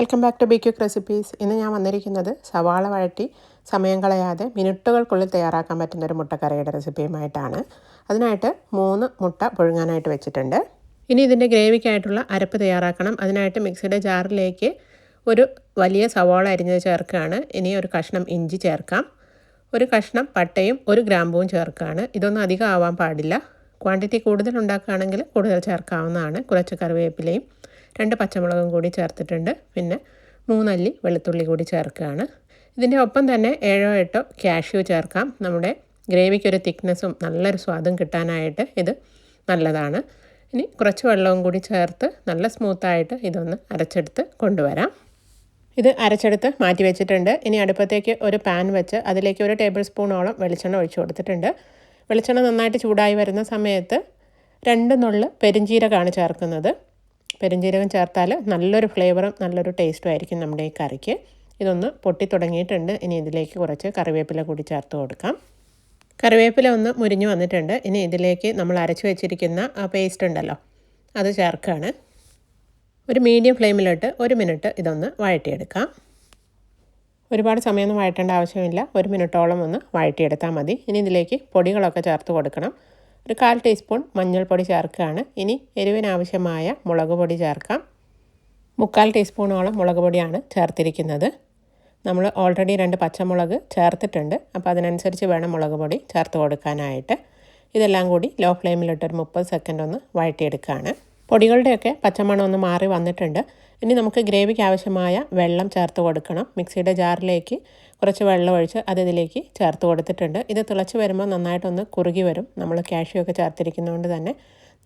Welcome back to Be Quick Recipes. ഇന്ന് ഞാൻ വന്നിരിക്കുന്നത് സവാള വഴറ്റി സമയം കളയാതെ മിനിറ്റുകൾക്കുള്ളിൽ തയ്യാറാക്കാൻ പറ്റുന്ന ഒരു മുട്ടക്കറിയുടെ റെസിപ്പിയുമായിട്ടാണ്. അതിനായിട്ട് 3 മുട്ട പുഴുങ്ങാനായിട്ട് വെച്ചിട്ടുണ്ട്. ഇനി ഇതിൻ്റെ ഗ്രേവിക്കായിട്ടുള്ള അരപ്പ് തയ്യാറാക്കണം. അതിനായിട്ട് മിക്സിയുടെ ജാറിലേക്ക് ഒരു വലിയ സവാള അരിഞ്ഞത് ചേർക്കുകയാണ്. ഇനി ഒരു കഷ്ണം ഇഞ്ചി ചേർക്കാം, ഒരു കഷ്ണം പട്ടയും ഒരു ഗ്രാമ്പൂവും ചേർക്കുകയാണ്. ഇതൊന്നും അധികം ആവാൻ പാടില്ല. ക്വാണ്ടിറ്റി കൂടുതൽ ഉണ്ടാക്കുകയാണെങ്കിൽ കൂടുതൽ ചേർക്കാവുന്നതാണ്. കുറച്ച് കറിവേപ്പിലയും 2 പച്ചമുളകും കൂടി ചേർത്തിട്ടുണ്ട്. പിന്നെ 3 അല്ലി വെളുത്തുള്ളി കൂടി ചേർക്കുകയാണ്. ഇതിൻ്റെ ഒപ്പം തന്നെ 7-8 കാഷ്യൂ ചേർക്കാം. നമ്മുടെ ഗ്രേവിക്കൊരു തിക്നെസ്സും നല്ലൊരു സ്വാദും കിട്ടാനായിട്ട് ഇത് നല്ലതാണ്. ഇനി കുറച്ച് വെള്ളവും കൂടി ചേർത്ത് നല്ല സ്മൂത്തായിട്ട് ഇതൊന്ന് അരച്ചെടുത്ത് കൊണ്ടുവരാം. ഇത് അരച്ചെടുത്ത് മാറ്റി വെച്ചിട്ടുണ്ട്. ഇനി അടുപ്പത്തേക്ക് ഒരു പാൻ വെച്ച് അതിലേക്ക് 1 ടേബിൾ സ്പൂണോളം വെളിച്ചെണ്ണ ഒഴിച്ചു കൊടുത്തിട്ടുണ്ട്. വെളിച്ചെണ്ണ നന്നായിട്ട് ചൂടായി വരുന്ന സമയത്ത് 2 നുള്ള് പെരുംജീരകമാണ് ചേർക്കുന്നത്. പെരുംജീരകം ചേർത്താൽ നല്ലൊരു ഫ്ലേവറും നല്ലൊരു ടേസ്റ്റും ആയിരിക്കും നമ്മുടെ ഈ കറിക്ക്. ഇതൊന്ന് പൊട്ടി തുടങ്ങിയിട്ടുണ്ട്. ഇനി ഇതിലേക്ക് കുറച്ച് കറിവേപ്പില കൂടി ചേർത്ത് കൊടുക്കാം. കറിവേപ്പില ഒന്ന് മുരിഞ്ഞു വന്നിട്ടുണ്ട്. ഇനി ഇതിലേക്ക് നമ്മൾ അരച്ച് വെച്ചിരിക്കുന്ന ആ പേസ്റ്റ് ഉണ്ടല്ലോ, അത് ചേർക്കുകയാണ്. ഒരു മീഡിയം ഫ്ലെയിമിലിട്ട് 1 മിനിറ്റ് ഇതൊന്ന് വഴറ്റിയെടുക്കാം. ഒരുപാട് സമയമൊന്നും വഴറ്റേണ്ട ആവശ്യമില്ല. 1 മിനിറ്റോളം ഒന്ന് വഴറ്റിയെടുത്താൽ മതി. ഇനി ഇതിലേക്ക് പൊടികളൊക്കെ ചേർത്ത് കൊടുക്കണം. ഒരു 1/4 ടീസ്പൂൺ മഞ്ഞൾപ്പൊടി ചേർക്കുകയാണ്. ഇനി എരിവിനാവശ്യമായ മുളക് പൊടി ചേർക്കാം. 3/4 ടീസ്പൂണോളം മുളക് പൊടിയാണ് ചേർത്തിരിക്കുന്നത്. നമ്മൾ ഓൾറെഡി 2 പച്ചമുളക് ചേർത്തിട്ടുണ്ട്. അപ്പോൾ അതിനനുസരിച്ച് വേണം മുളക് പൊടി ചേർത്ത് കൊടുക്കാനായിട്ട്. ഇതെല്ലാം കൂടി ലോ ഫ്ലെയിമിലിട്ടൊരു 30 സെക്കൻഡ് ഒന്ന് വഴറ്റിയെടുക്കുകയാണ്. പൊടികളുടെയൊക്കെ പച്ചമണം ഒന്ന് മാറി വന്നിട്ടുണ്ട്. ഇനി നമുക്ക് ഗ്രേവിക്ക് ആവശ്യമായ വെള്ളം ചേർത്ത് കൊടുക്കണം. മിക്സിയുടെ ജാറിലേക്ക് കുറച്ച് വെള്ളം ഒഴിച്ച് അതിലേക്ക് ചേർത്ത് കൊടുത്തിട്ടുണ്ട്. ഇത് തിളച്ച് വരുമ്പോൾ നന്നായിട്ടൊന്ന് കുറുകി വരും. നമ്മൾ കാഷ്യൂ ഒക്കെ ചേർത്തിരിക്കുന്നതുകൊണ്ട് തന്നെ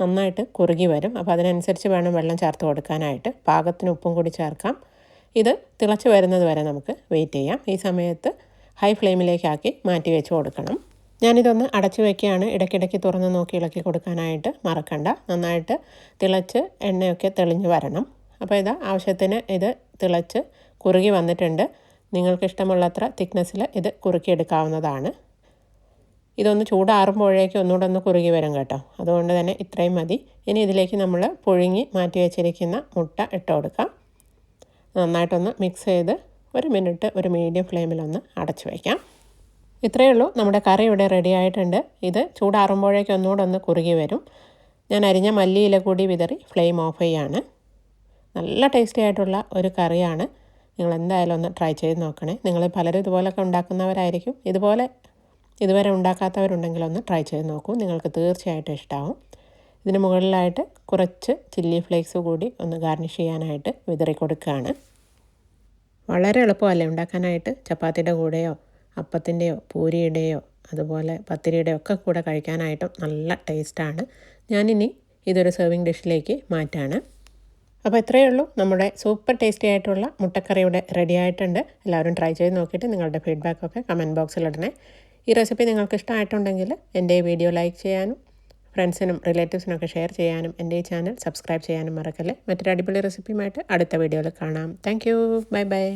നന്നായിട്ട് കുറുകി വരും. അപ്പോൾ അതിനനുസരിച്ച് വേണം വെള്ളം ചേർത്ത് കൊടുക്കാനായിട്ട്. പാകത്തിന് ഉപ്പും കൂടി ചേർക്കാം. ഇത് തിളച്ച് വരുന്നത് വരെ നമുക്ക് വെയിറ്റ് ചെയ്യാം. ഈ സമയത്ത് ഹൈ ഫ്ലെയിമിലേക്കാക്കി മാറ്റി വെച്ച് കൊടുക്കണം. ഞാനിതൊന്ന് അടച്ചു വയ്ക്കുകയാണ്. ഇടയ്ക്കിടയ്ക്ക് തുറന്ന് നോക്കി ഇളക്കി കൊടുക്കാനായിട്ട് മറക്കണ്ട. നന്നായിട്ട് തിളച്ച് എണ്ണയൊക്കെ തെളിഞ്ഞ് വരണം. അപ്പോൾ ഇതാ ആവശ്യത്തിന് ഇത് തിളച്ച് കുറുകി വന്നിട്ടുണ്ട്. നിങ്ങൾക്ക് ഇഷ്ടമുള്ളത്ര തിക്നെസ്സിൽ ഇത് കുറുക്കിയെടുക്കാവുന്നതാണ്. ഇതൊന്ന് ചൂടാറുമ്പോഴേക്കും ഒന്നുകൂടെ ഒന്ന് കുറുകി വരും കേട്ടോ. അതുകൊണ്ട് തന്നെ ഇത്രയും മതി. ഇനി ഇതിലേക്ക് നമ്മൾ പുഴുങ്ങി മാറ്റി വെച്ചിരിക്കുന്ന മുട്ട ഇട്ട് കൊടുക്കാം. നന്നായിട്ടൊന്ന് മിക്സ് ചെയ്ത് 1 മിനിറ്റ് ഒരു മീഡിയം ഫ്ലെയിമിലൊന്ന് അടച്ചു വയ്ക്കാം. ഇത്രയേ ഉള്ളൂ. നമ്മുടെ കറി ഇവിടെ റെഡി ആയിട്ടുണ്ട്. ഇത് ചൂടാറുമ്പോഴേക്കും ഒന്നുകൂടെ ഒന്ന് കുറുകി വരും. ഞാൻ അരിഞ്ഞ മല്ലിയില കൂടി വിതറി ഫ്ലെയിം ഓഫ് ചെയ്യാണ്. നല്ല ടേസ്റ്റി ആയിട്ടുള്ള ഒരു കറിയാണ്. നിങ്ങൾ എന്തായാലും ഒന്ന് ട്രൈ ചെയ്ത് നോക്കണേ. നിങ്ങൾ പലരും ഇതുപോലൊക്കെ ഉണ്ടാക്കുന്നവരായിരിക്കും. ഇതുവരെ ഉണ്ടാക്കാത്തവരുണ്ടെങ്കിൽ ഒന്ന് ട്രൈ ചെയ്ത് നോക്കൂ. നിങ്ങൾക്ക് തീർച്ചയായിട്ടും ഇഷ്ടമാവും. ഇതിന് മുകളിലായിട്ട് കുറച്ച് ചില്ലി ഫ്ലേക്സ് കൂടി ഒന്ന് ഗാർണിഷ് ചെയ്യാനായിട്ട് വിതറി കൊടുക്കുകയാണ്. വളരെ എളുപ്പമല്ലേ ഉണ്ടാക്കാനായിട്ട്. ചപ്പാത്തിയുടെ കൂടെയോ അപ്പത്തിൻ്റെയോ പൂരിയുടെയോ അതുപോലെ പത്തിരിയുടെയോ ഒക്കെ കൂടെ കഴിക്കാനായിട്ടും നല്ല ടേസ്റ്റാണ്. ഞാനിനി ഇതൊരു സെർവിങ് ഡിഷിലേക്ക് മാറ്റാണ്. അപ്പോൾ ഇത്രയേ ഉള്ളൂ. നമ്മുടെ സൂപ്പർ ടേസ്റ്റി ആയിട്ടുള്ള മുട്ടക്കറി ഇവിടെ റെഡി ആയിട്ടുണ്ട്. എല്ലാവരും ട്രൈ ചെയ്ത് നോക്കിയിട്ട് നിങ്ങളുടെ ഫീഡ്ബാക്കൊക്കെ കമൻറ്റ് ബോക്സിൽ ഇടണേ. ഈ റെസിപ്പി നിങ്ങൾക്ക് ഇഷ്ടമായിട്ടുണ്ടെങ്കിൽ എൻ്റെ ഈ വീഡിയോ ലൈക്ക് ചെയ്യാനും ഫ്രണ്ട്സിനും റിലേറ്റീവ്സിനൊക്കെ ഷെയർ ചെയ്യാനും എൻ്റെ ഈ ചാനൽ സബ്സ്ക്രൈബ് ചെയ്യാനും മറക്കല്ലേ. മറ്റൊരു അടിപൊളി റെസിപ്പിയുമായിട്ട് അടുത്ത വീഡിയോയിൽ കാണാം. Thank you. Bye bye.